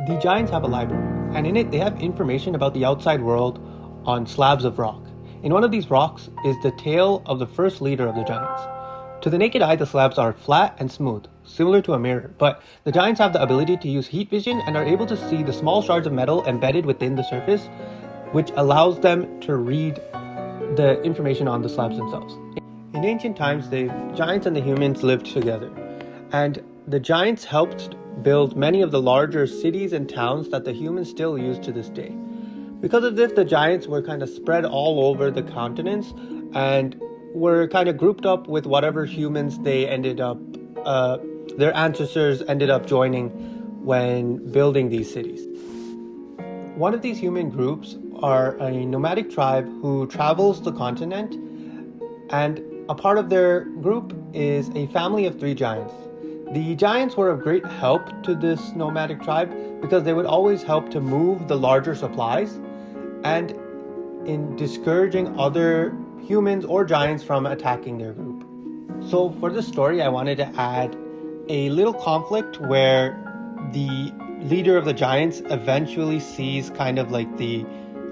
The Giants have a library, and in it they have information about the outside world on slabs of rock. In one of these rocks is the tail of the first leader of the Giants. To the naked eye, the slabs are flat and smooth, similar to a mirror, but the Giants have the ability to use heat vision and are able to see the small shards of metal embedded within the surface, which allows them to read the information on the slabs themselves. In ancient times, the Giants and the humans lived together, and the Giants helped build many of the larger cities and towns that the humans still use to this day. Because of this, the Giants were kind of spread all over the continents and were kind of grouped up with whatever humans they ended up, their ancestors ended up joining when building these cities. One of these human groups are a nomadic tribe who travels the continent, and a part of their group is a family of 3 giants. The giants were of great help to this nomadic tribe because they would always help to move the larger supplies and in discouraging other humans or giants from attacking their group. So for this story, I wanted to add a little conflict where the leader of the giants eventually sees kind of like the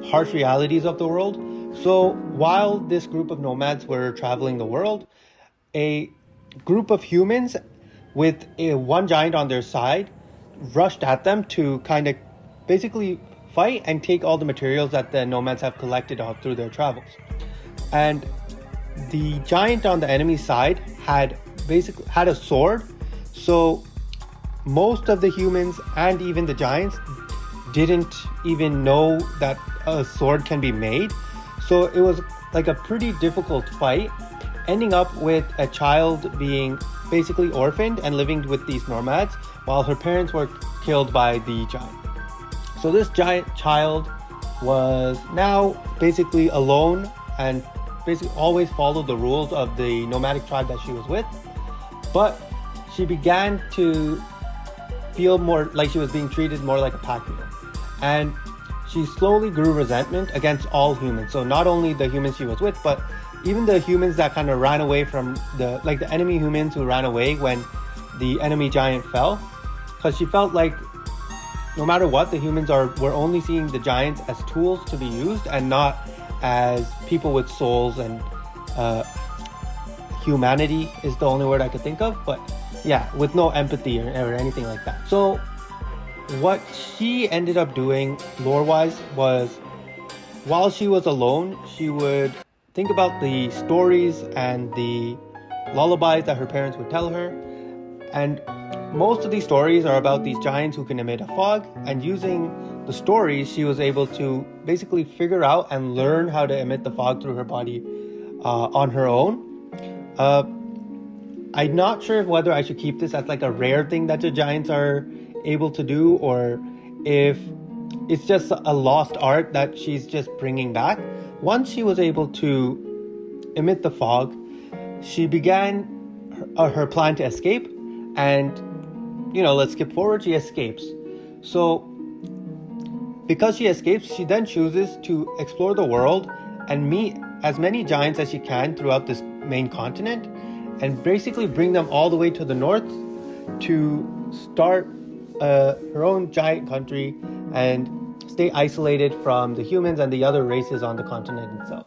harsh realities of the world. So while this group of nomads were traveling the world, a group of humans with one giant on their side rushed at them to kind of basically fight and take all the materials that the nomads have collected all through their travels. And the giant on the enemy side had a sword, so most of the humans and even the giants didn't even know that a sword can be made. So it was like a pretty difficult fight, ending up with a child being basically orphaned and living with these nomads while her parents were killed by the giant. So this giant child was now basically alone and basically always followed the rules of the nomadic tribe that she was with. But she began to feel more like she was being treated more like a pack mule. And she slowly grew resentment against all humans. So not only the humans she was with, but even the humans that kind of ran away from the enemy humans who ran away when the enemy giant fell. Because she felt like no matter what, the humans were only seeing the giants as tools to be used and not as people with souls, and humanity is the only word I could think of, but yeah, with no empathy or anything like that. So what she ended up doing lore-wise was, while she was alone, she would think about the stories and the lullabies that her parents would tell her. And most of these stories are about these giants who can emit a fog, and using the stories, she was able to basically figure out and learn how to emit the fog through her body on her own. I'm not sure whether I should keep this as like a rare thing that the giants are able to do, or if it's just a lost art that she's just bringing back. Once she was able to emit the fog, she began her plan to escape. And, let's skip forward. She escapes. So because she escapes, she then chooses to explore the world and meet as many giants as she can throughout this main continent, and basically bring them all the way to the north to start her own giant country and stay isolated from the humans and the other races on the continent itself.